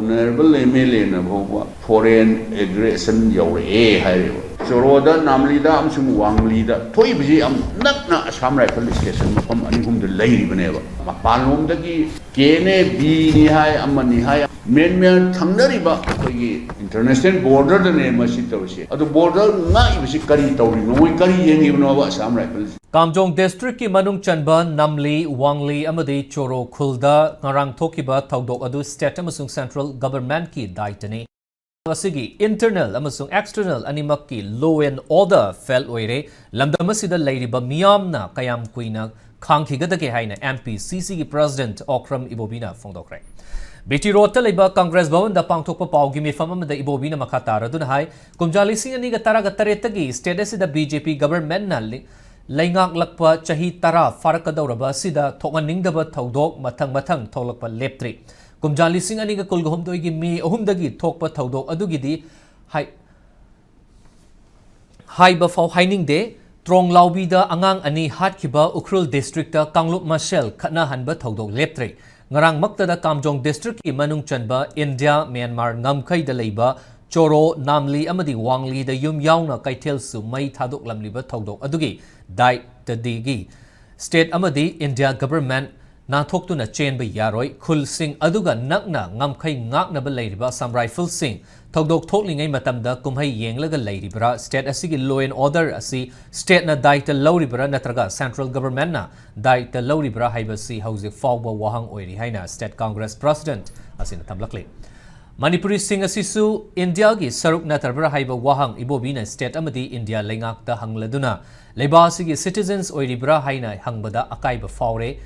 Honorable MLA na bhova foreign aggression yaure hai Choroda namlida amsung wanglida thoi biji am nakna Assam Rifle Station mafam anihum de lairi baneba mapanlom dagi kene bi ni hai amani hai men thangnariba khoi international border da ne masi tawse adu border ngai bisi kari tawri noi kari yengi no ba Assam Rifle Kamjong district ki manung chanba namli wangli amadi choro khulda ngarang thokiba thaudok adu state amasung central government ki daitani asigi internal amasung external animak ki law and order fell oire lamdamasida leiriba miyamna kayam kuina khangkhigada ke haina MPCC ki president Okram Ibobina fongdokre BT Road Taliba Congress Bhavan da pangthokpa paugi mifam amada Ibobina makhatara dun hai kumjali sing ani ga tara ga taretagi state asida BJP government na Laingak lakpa chahi tara farakadauraba sida thokaningdaba thaudok mathang tholakpa leptri kumjali sing ani ga kulgahum doigi mi ahumdagi thokpa thaudok adugidi hai ba fau haining de trong laubi da angang ani hatkhiba Ukhrul district da Kanglup Marshal khana hanba thaudok leptri ngarang makta da Kamjong district ki manung chanba India Myanmar ngamkhai da leiba Choro namli amadi wangli da yum yauna kaithel su mai thadok lamliba thaudok adugi dai tadigi state amadi India government na thoktuna chain ba yaroi khul sing aduga nakna ngamkhai ngakna ba leiriba Assam Rifle sing thaudok thoklingai matamda kumhai yenglaga leiribra state asigi law and order asi state na dai ta loribra natraga central government na dai ta loribra haibasi hauzik fawba wahang oiri haina state congress president asina tamlakle Manipuri sing asisu India gi saruk na tarbra haiba wahang Ibobi na state amadi India lengak da hangladuna leba asigi citizens oiribra haina hangbada akaiba faure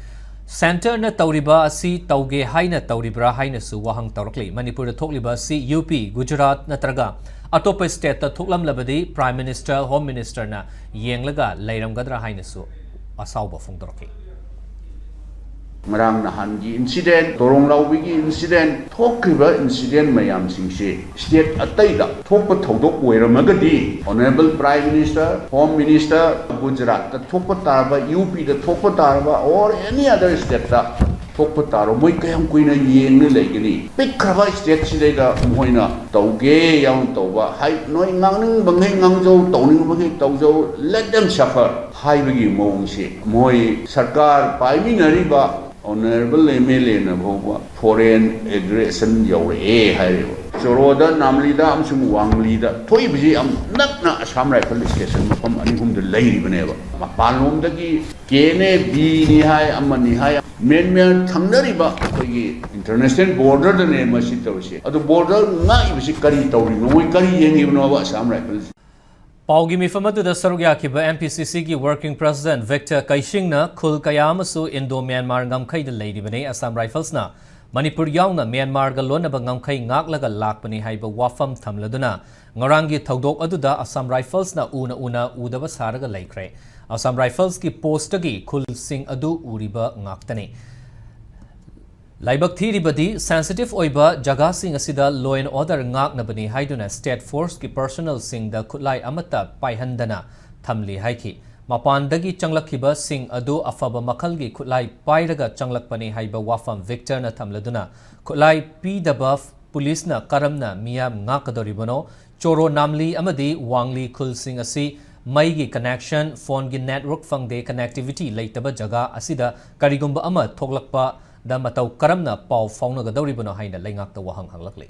center na tauriba asi tauge haina tauribra haina su wahang tawrakli Manipur da thokliba si UP Gujarat natraga atopa state ta thoklam labadi prime minister home minister na yenglaga leiramgadra haina su asauba fongdorki Marang nahangi incident, torong laubigi incident, thokriba incident mayam singse state ataida thokpa thodok oiramagadi honorable prime minister home minister Gujarat ta thokpa tarba UP da thokpa tarba or any other state ta thokpa taro moi kayam kuina yengna leigani pikraba state sidega moina tauge yaun tauba hai noi ngangning bangai ngangjo tauning bangai taujo let them suffer hai bagi mongse moi sarkar paiminari ba Honorable MLA na bhova foreign aggression yaure hai Choroda namlida amsung wanglida thoi biji am nakna Assam Rifle Station mafam anihum de lairi baneba mapanlom dagi kene bi ni hai amani hai men thangnariba khoi international border da ne masi tawse adu border ngai bisi kari tawri noi kari yengi no ba Assam Rifle Paugi mifamatu da sarugya kiba MPCC ki working president Victor Kaishing na khul kayamasu Indo Myanmar ngamkhai da leiribane Assam Rifles na Manipur yauna Myanmar ga lonaba ngamkhai ngaklaga lakpani haiba wafam thamladuna ngarangi thaudok aduda Assam Rifles na una udaba saraga laikre Assam Rifles ki postagi khul sing adu uriba ngaktani Laibak thiribadi sensitive oiba jaga sing asida law and order ngak nabani haiduna state force ki personal sing da khutlai amata paihandana thamli haiki mapandagi changlakhiba sing adu afaba makhalgi khutlai pairaga changlakpani haiba wafam Victor na thamladuna khutlai pdaba police na karamna miyam ngakadoribano choro namli amadi wangli khul sing asi maigi connection phone gi network fangde connectivity leitaba jaga asida karigumba ama thoklakpa da matau karamna pau fauna ga dauribano haina leingak ta wahang hanglakle